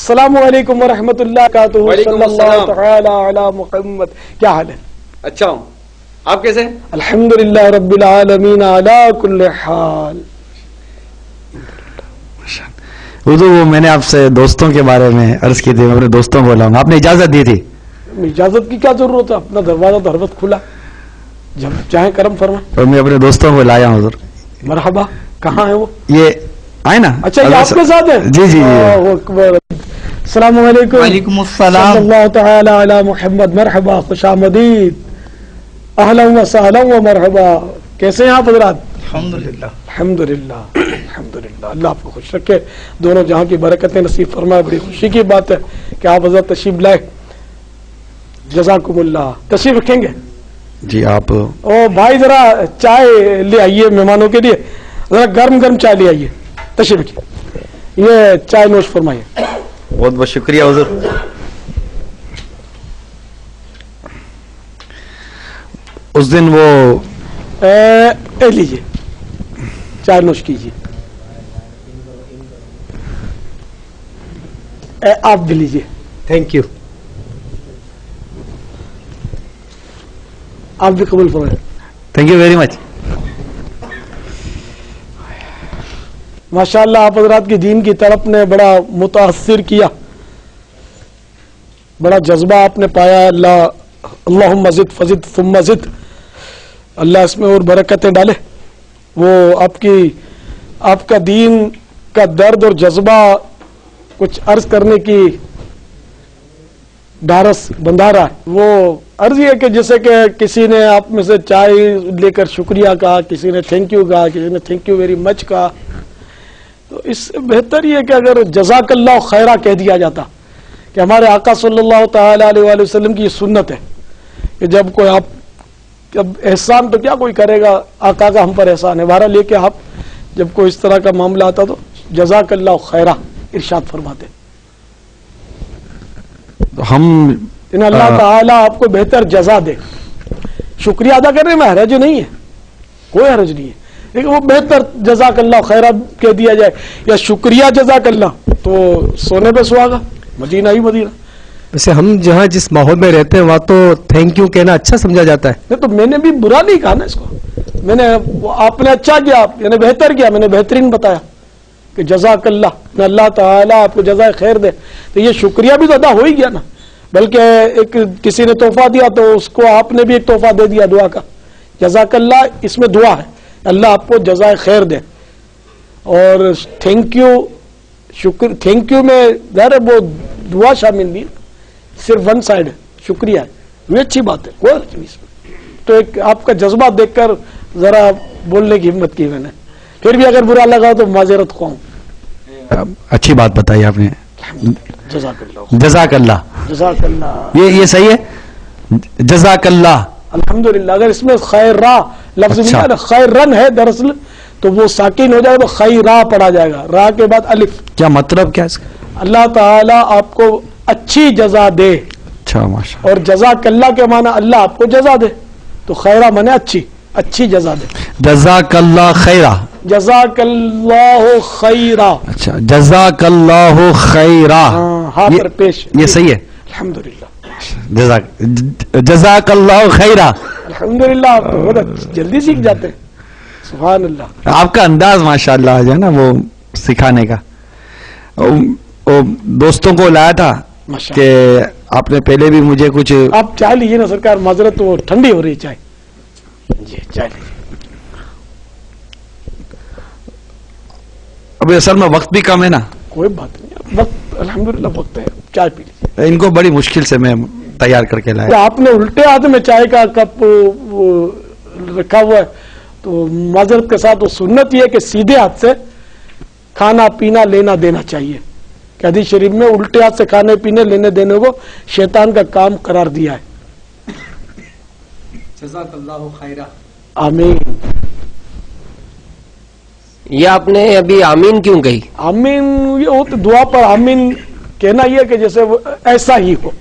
अस्सलामु अलैकुम व रहमतुल्लाहि व बरकातुहू। सल्लल्लाहु तआला अला मुहम्मद। क्या हाल है? अच्छा हूँ, आप कैसे हैं? अल्हम्दुलिल्लाह रब्बिल आलमीन अला कुल्li हाल। वो मैंने आपसे दोस्तों के बारे में अर्ज की थी, मैं अपने दोस्तों को बुलाऊंगा, आपने इजाजत दी थी। इजाजत की क्या जरूरत है? अपना दरवाजा तो हर वक्त खुला, जब चाहे करम फरमाए। और मैं अपने दोस्तों को लाया हूँ। मरहबा। कहाँ है वो? ये आए ना। अच्छा, ये आपके साथ है? जी जी। अस्सलामु अलैकुम। वालेकुम अस्सलाम। सल्लल्लाहु तआला अला मुहम्मद। मरहबा, खुशामदीद, अहलन व सहलन व मरहबा। कैसे हैं आप हज़रात? अल्हम्दुलिल्लाह अल्हम्दुलिल्लाह अल्हम्दुलिल्लाह। अल्लाह आपको खुश रखे, दोनों जहां की बरकतें नसीब फरमाए। बड़ी खुशी की बात है कि आप हज़रत तशरीफ लाए। जज़ाकुमुल्लाह। तशरीफ रखेंगे जी आप। ओ भाई, जरा चाय ले आइए मेहमानों के लिए, जरा गर्म गर्म चाय ले आइए। तशरीफ रखिए, ये चाय नोश फरमाइए। बहुत बहुत शुक्रिया हुजूर। उस दिन वो लीजिए चाय नोश कीजिए। आप भी लीजिए। Thank you. आप भी कबूल फरमाइए। Thank you very much. माशाअल्लाह, आप हजरात की दीन की तरफ ने बड़ा मुतासिर किया, बड़ा जज्बा आपने पाया। अल्लाहुम्मा ज़िद फज़िद सुम्मा ज़िद। अल्लाह इसमें और बरकतें डाले। वो आपका दीन का दर्द और जज्बा कुछ अर्ज करने की ढारस बंधा रहा है। वो अर्ज ये कि जैसे कि किसी ने आप में से चाय लेकर शुक्रिया कहा, किसी ने थैंक यू कहा, किसी ने थैंक यू वेरी मच कहा, तो इससे बेहतर ये कि अगर जज़ाकल्लाह खैरा कह दिया जाता कि हमारे आका सल्लल्लाहु तआला अलैहि वसल्लम की सुन्नत है कि जब कोई आप जब एहसान तो क्या कोई करेगा, आका का हम पर एहसान है। बहरहाल लेके आप जब कोई इस तरह का मामला आता तो जज़ाकल्लाह खैरा इरशाद फरमाते। तो हम अल्लाह ताला आपको बेहतर जजा दे। शुक्रिया अदा करने में हरज नहीं है, कोई हरज नहीं है, लेकिन वो बेहतर जज़ाकल्लाह खैरा कह दिया जाए या शुक्रिया जज़ाकल्लाह, तो सोने पे सुहागा, मदीना ही मदीना। वैसे हम जहाँ जिस माहौल में रहते हैं वहाँ तो थैंक यू कहना अच्छा समझा जाता है। नहीं तो मैंने भी बुरा नहीं कहा ना इसको, आपने अच्छा किया, यानी बेहतर किया, मैंने बेहतरीन बताया कि जज़ाकल्लाह, अल्लाह ताला आपको जज़ाए खैर दे। तो ये शुक्रिया भी तो अदा हो ही गया ना। बल्कि एक किसी ने तोहफा दिया तो उसको आपने भी एक तोहफा दे दिया दुआ का। जज़ाकल्लाह इसमें दुआ है, अल्लाह आपको जज़ाए खैर दे। और थैंक यू, शुक्र, थैंक यू में ज़ाहिर है वो दुआ शामिल नहीं, सिर्फ वन साइड है, शुक्रिया है, ये अच्छी बात है, कोई अर्थ नहीं इसमें। तो एक आपका जज्बा देखकर जरा बोलने की हिम्मत की मैंने। फिर भी अगर बुरा लगा तो माजरत ख्वाह। अच्छी बात बताई आपने। जज़ाकल्लाह जज़ाकल्लाह, जज़ाकल्लाह, ये सही है। जज़ाकल्लाह, अल्हम्दुलिल्लाह। अगर इसमें खैरा लफ्ज अच्छा। खैरन है दरअसल, तो वो साकिन हो जाएगा तो खैरा पढ़ा जाएगा, रा के बाद अलिफ। क्या मतलब क्या इसका? अल्लाह ताला आपको अच्छी जजा दे। अच्छा, माशा। और जज़ाकल्लाह के माना अल्लाह आपको जजा दे, तो खैरा माने अच्छी, अच्छी जजा दे। जज़ाकल्लाह खैरा, जज़ाकल्लाहु खैरा। अच्छा, जज़ाकल्लाहु खैरा। हाँ पर पेश, ये सही है। अल्हम्दुलिल्लाह, जज़ाकल्लाहु खैरा। अल्हम्दुलिल्लाह। आप बहुत जल्दी सीख जाते हैं, सुभान अल्लाह। आपका अंदाज माशाअल्लाह है ना वो सिखाने का। वो दोस्तों को लाया था कि आपने पहले भी मुझे कुछ। आप चाय लीजिए ना सरकार, माजरत वो ठंडी हो रही चाय। जी चाय लीजिए। अभी असल में वक्त भी कम है ना। कोई बात नहीं, वक्त अल्हम्दुलिल्लाह वक्त है, चाय पी लीजिए। इनको बड़ी मुश्किल से मैं तैयार करके लाया। आपने उल्टे हाथ में चाय का कप वो रखा हुआ है, तो माजरत के साथ वो सुन्नत ये है कि सीधे हाथ से खाना पीना लेना देना चाहिए। कि हदीस शरीफ में उल्टे हाथ से खाने पीने लेने देने को शैतान का काम करार दिया है। जज़ाकल्लाहु खैरा। आमीन। ये आपने अभी आमीन क्यों कही? आमीन ये हो तो दुआ पर आमीन कहना ये कि जैसे वो ऐसा ही हो।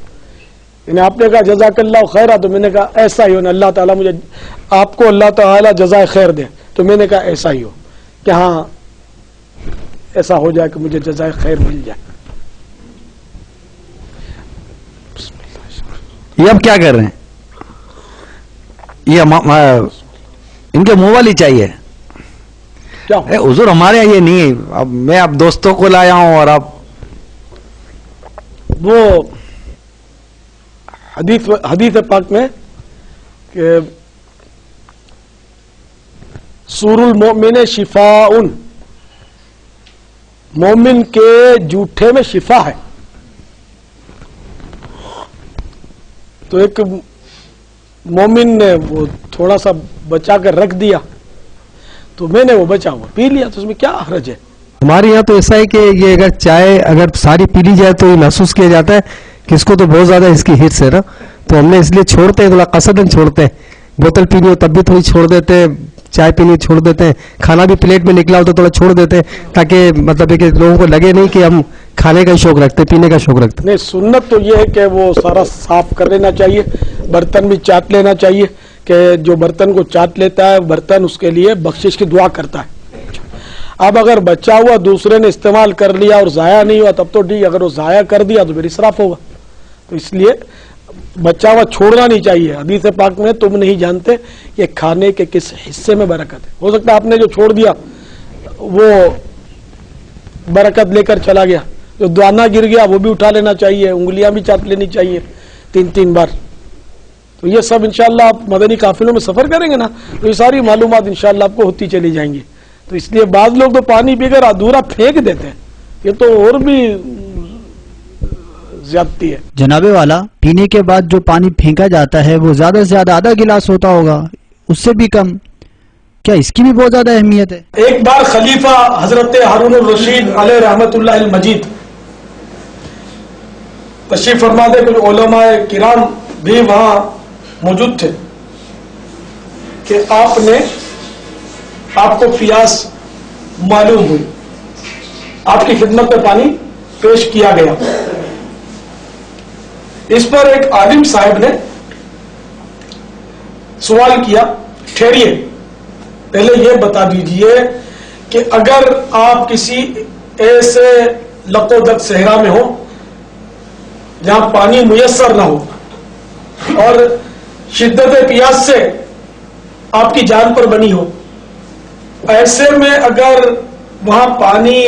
यानी आपने कहा जज़ाकल्लाहु खैरा, तो मैंने कहा ऐसा ही हो ना, अल्लाह ताला मुझे, आपको अल्लाह ताला जज़ाए खैर दे, तो मैंने कहा ऐसा ही हो कि हाँ ऐसा हो जाए कि मुझे जज़ाए खैर मिल जाए। ये अब क्या कर रहे हैं? ये इनके मुंह वाली चाहिए। क्या हुजूर हमारे यहाँ ये नहीं है। अब मैं अब दोस्तों को लाया हूं और अब वो हदीस पाक में कि सूरुल मोमिन शिफाउन, मोमिन के जूठे में शिफा है। तो एक मोमिन ने वो थोड़ा सा बचा कर रख दिया, तो मैंने वो बचा हुआ पी लिया, तो उसमें क्या हर्ज है? हमारे यहाँ तो ऐसा है कि ये अगर चाय अगर सारी पी ली जाए तो ये महसूस किया जाता है कि इसको तो बहुत ज्यादा इसकी हिट्स है ना, तो हमने इसलिए छोड़ते हैं, थोड़ा कसदन छोड़ते हैं। बोतल पीनी हो तब भी थोड़ी छोड़ देते हैं, चाय पीनी छोड़ देते हैं, खाना भी प्लेट में निकला हो तो थोड़ा छोड़ देते हैं, ताकि मतलब है कि लोगों को लगे नहीं कि हम खाने का शौक रखते, पीने का शौक रखते। नहीं, सुन्नत तो ये है कि वो सारा साफ कर लेना चाहिए, बर्तन भी चाट लेना चाहिए, कि जो बर्तन को चाट लेता है बर्तन उसके लिए बख्शिश की दुआ करता है। अब अगर बचा हुआ दूसरे ने इस्तेमाल कर लिया और जाया नहीं हुआ तब तो ठीक, अगर वो जाया कर दिया तो फिर इसराफ होगा। तो इसलिए बचा हुआ छोड़ना नहीं चाहिए। हदीस पाक में तुम नहीं जानते ये खाने के किस हिस्से में बरकत है। हो सकता है आपने जो छोड़ दिया वो बरकत लेकर चला गया, जो दाना गिर गया वो भी उठा लेना चाहिए, उंगलियां भी चाट लेनी चाहिए 3-3 बार। तो ये सब इंशाल्लाह आप मदनी काफिलों में सफर करेंगे ना, तो ये सारी मालूमात इंशाल्लाह आपको होती चली जाएंगी। तो इसलिए बाद लोग तो पानी पीकर अधूरा फेंक देते हैं, ये तो और भी ज्यादती है। जनाबे वाला, पीने के बाद जो पानी फेंका जाता है वो ज्यादा से ज्यादा आधा गिलास होता होगा, उससे भी कम, क्या इसकी भी बहुत ज्यादा अहमियत है? एक बार खलीफा हजरत हारून रशीद अलैहि रहमतुल्लाह अल मजीद तशरीफ फरमा दे, कुछ उलमाए किराम भी वहां मौजूद थे कि आपको प्यास मालूम हुई, आपकी खिदमत में पानी पेश किया गया। इस पर एक आलिम साहब ने सवाल किया, ठहरिए, पहले यह बता दीजिए कि अगर आप किसी ऐसे लकोदक सहरा में हो जहां पानी मुयस्सर ना हो और शिद्दत प्यास से आपकी जान पर बनी हो, ऐसे में अगर वहां पानी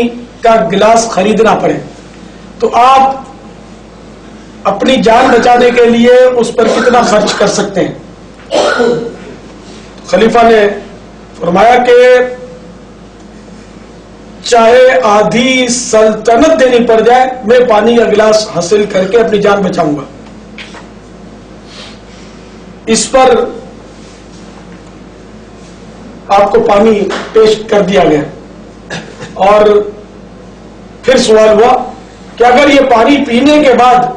का गिलास खरीदना पड़े तो आप अपनी जान बचाने के लिए उस पर कितना खर्च कर सकते हैं? खलीफा ने फरमाया कि चाहे आधी सल्तनत देनी पड़ जाए, मैं पानी का गिलास हासिल करके अपनी जान बचाऊंगा। इस पर आपको पानी पेश कर दिया गया और फिर सवाल हुआ कि अगर ये पानी पीने के बाद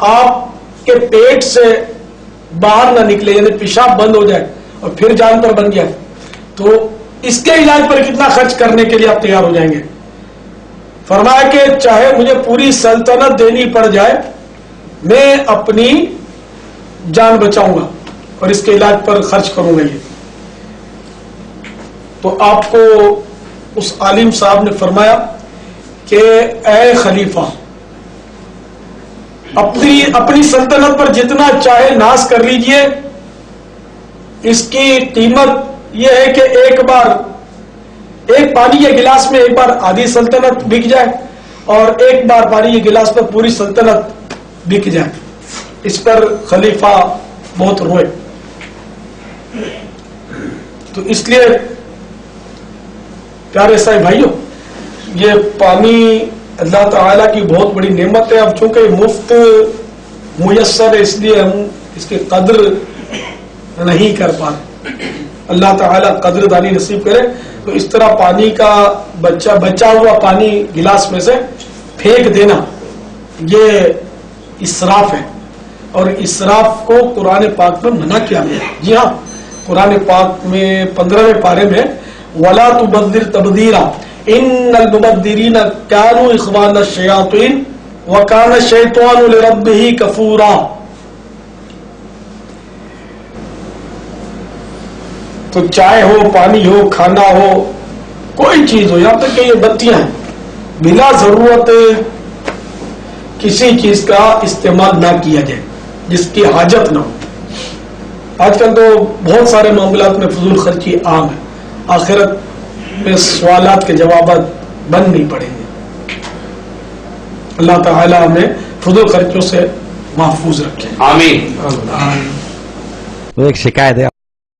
आपके पेट से बाहर ना निकले, यानी पेशाब बंद हो जाए और फिर जान पर बन गया, तो इसके इलाज पर कितना खर्च करने के लिए आप तैयार हो जाएंगे? फरमाया कि चाहे मुझे पूरी सल्तनत देनी पड़ जाए, मैं अपनी जान बचाऊंगा और इसके इलाज पर खर्च करूंगा। ये तो आपको उस आलिम साहब ने फरमाया कि ऐ खलीफा, अपनी सल्तनत पर जितना चाहे नाश कर लीजिए, इसकी कीमत यह है कि एक पानी के गिलास में एक बार आधी सल्तनत बिक जाए और एक बार पानी के गिलास पर पूरी सल्तनत बिक जाए। इस पर खलीफा बहुत रोए। तो इसलिए प्यारे साहिब भाइयों, ये पानी अल्लाह ताला की बहुत बड़ी नेमत है। अब चूंकि मुफ्त मुयस्सर है, इसलिए हम इसकी कद्र नहीं कर पाते। अल्लाह ताला कद्रदानी नसीब करे। तो इस तरह पानी का बचा हुआ पानी गिलास में से फेंक देना, ये इसराफ है और इसराफ को कुरान पाक में मना किया गया है। जी हाँ, कुरान पाक में 15वें पारे में वला तुबद्दिर तबदीरा इन्नल मुबद्दिरीना कानू इख्वान शयातीन व कान शैतानु लिरब्बिही कफूरा। तो चाय हो, पानी हो, खाना हो, कोई चीज हो, यहां तक कि ये बत्तियां हैं, बिला जरूरत किसी चीज का इस्तेमाल ना किया जाए जिसकी हाजत ना हो। आजकल तो बहुत सारे मामलात में फजूल खर्ची आम है, आखिरत में सवालात के जवाब बन नहीं पड़ेंगे। अल्लाह ताला हमें फजूल खर्चों से महफूज रखे। आमीन। वो एक शिकायत है।